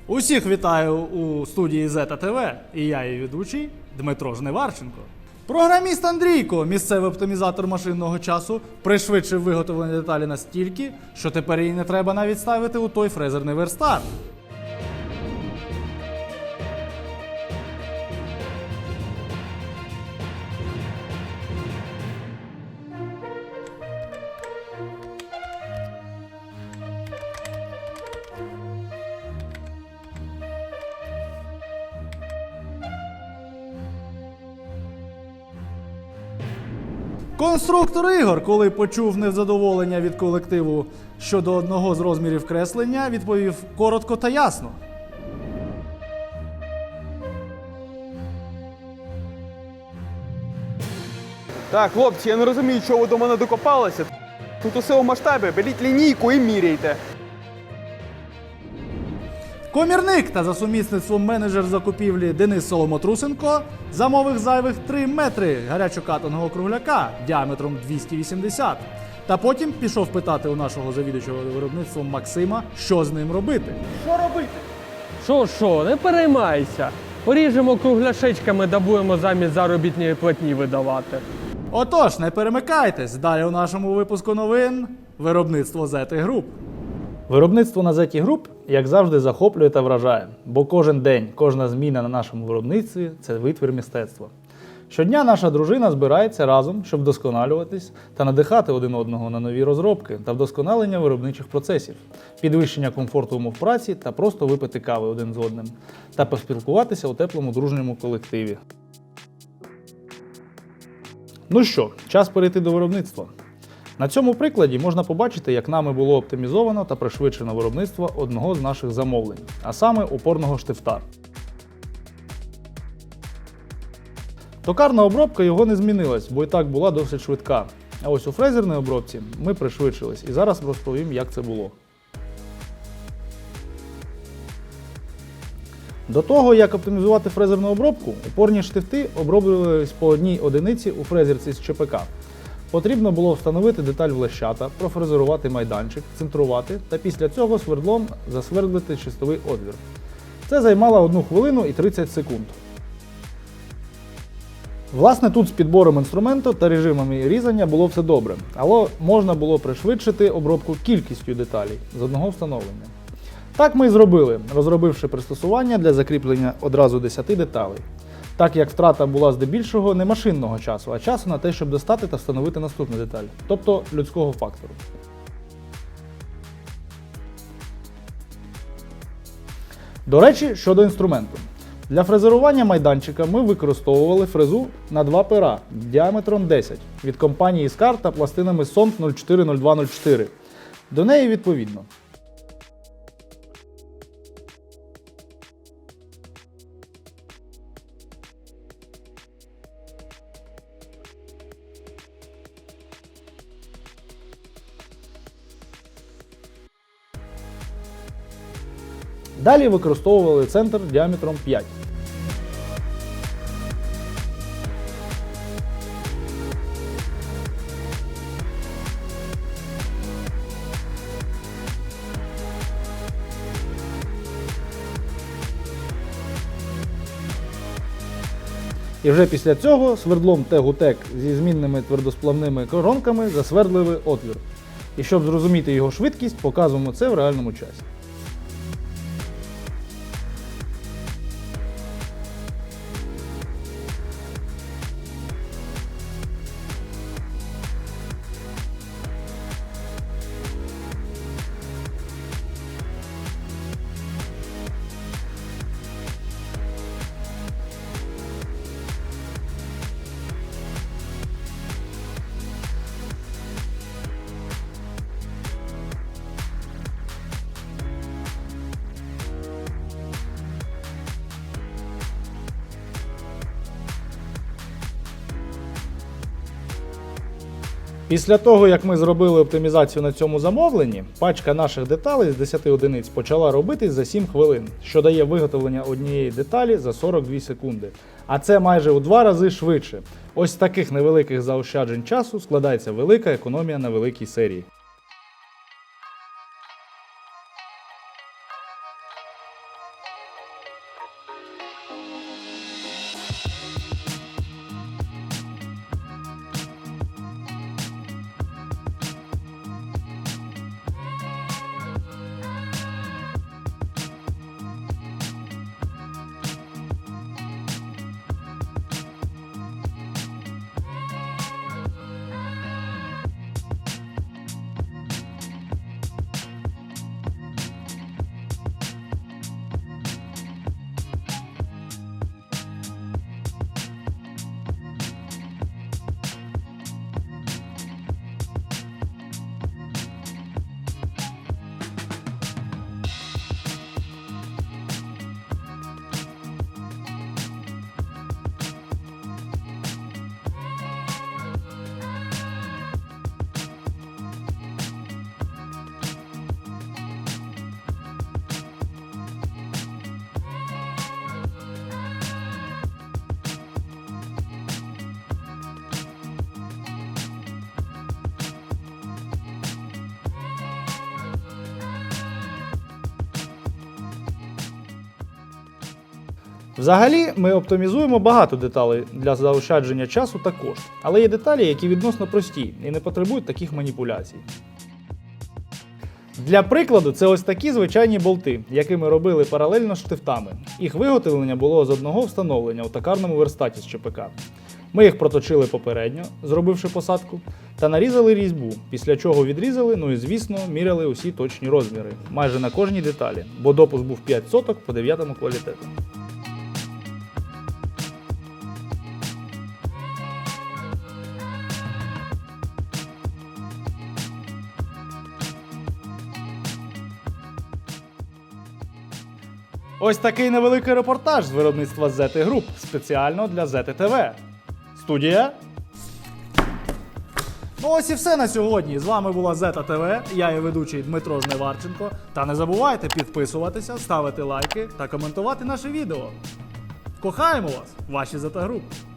Усіх вітаю у студії Зета ТВ, і я її ведучий Дмитро Жниварченко. Програміст Андрійко, місцевий оптимізатор машинного часу, пришвидшив виготовлення деталі настільки, що тепер її не треба навіть ставити у той фрезерний верстат. Конструктор ігор, коли почув незадоволення від колективу щодо одного з розмірів креслення, відповів коротко та ясно. Так, хлопці, я не розумію, чого ви до мене докопалися. Тут усе у масштабі, беріть лінійку і міряйте. Комірник та за сумісництвом менеджер закупівлі Денис Соломотрусенко замовив зайвих 3 метри гарячокатаного кругляка діаметром 280. Та потім пішов питати у нашого завідувачого виробництвом Максима, що з ним робити. Що робити? Що, не переймайся. Поріжемо кругляшечками да будемо замість заробітної платні видавати. Отож, не перемикайтесь, далі у нашому випуску новин виробництво Зети Груп. Виробництво на Зеті Груп, як завжди, захоплює та вражає, бо кожен день, кожна зміна на нашому виробництві – це витвір мистецтва. Щодня наша дружина збирається разом, щоб вдосконалюватись та надихати один одного на нові розробки та вдосконалення виробничих процесів, підвищення комфорту умов праці та просто випити кави один з одним, та поспілкуватися у теплому дружньому колективі. Ну що, час перейти до виробництва. На цьому прикладі можна побачити, як нами було оптимізовано та пришвидшено виробництво одного з наших замовлень, а саме опорного штифта. Токарна обробка його не змінилась, бо і так була досить швидка. А ось у фрезерній обробці ми пришвидшились, і зараз розповім, як це було. До того, як оптимізувати фрезерну обробку, опорні штифти оброблювались по одній одиниці у фрезерці з ЧПК. Потрібно було встановити деталь в лещата, профрезерувати майданчик, центрувати та після цього свердлом засвердлити чистовий отвір. Це займало 1 хвилину і 30 секунд. Власне, тут з підбором інструменту та режимами різання було все добре, але можна було пришвидшити обробку кількістю деталей з одного встановлення. Так ми і зробили, розробивши пристосування для закріплення одразу 10 деталей. Так як втрата була здебільшого не машинного часу, а часу на те, щоб достати та встановити наступну деталь, тобто людського фактору. До речі, щодо інструменту. Для фрезерування майданчика ми використовували фрезу на 2 пера діаметром 10 від компанії Scar та пластинами SOMT 040204. До неї відповідно. Далі використовували центр діаметром 5. І вже після цього свердлом Тегутек зі змінними твердосплавними коронками засвердлили отвір. І щоб зрозуміти його швидкість, показуємо це в реальному часі. Після того, як ми зробили оптимізацію на цьому замовленні, пачка наших деталей з 10 одиниць почала робитись за 7 хвилин, що дає виготовлення однієї деталі за 42 секунди. А це майже у 2 рази швидше. Ось з таких невеликих заощаджень часу складається велика економія на великій серії. Взагалі, ми оптимізуємо багато деталей для заощадження часу та коштів, але є деталі, які відносно прості і не потребують таких маніпуляцій. Для прикладу, це ось такі звичайні болти, які ми робили паралельно з штифтами. Їх виготовлення було з одного встановлення у токарному верстаті з ЧПК. Ми їх проточили попередньо, зробивши посадку, та нарізали різьбу, після чого відрізали, ну і звісно, міряли усі точні розміри, майже на кожній деталі, бо допуск був 5 соток по 9 квалітету. Ось такий невеликий репортаж з виробництва ZT Group спеціально для ZTV. Студія. Ну ось і все на сьогодні. З вами була ZTV, я і ведучий Дмитро Жневарченко. Та не забувайте підписуватися, ставити лайки та коментувати наше відео. Кохаємо вас, ваші ZT Group!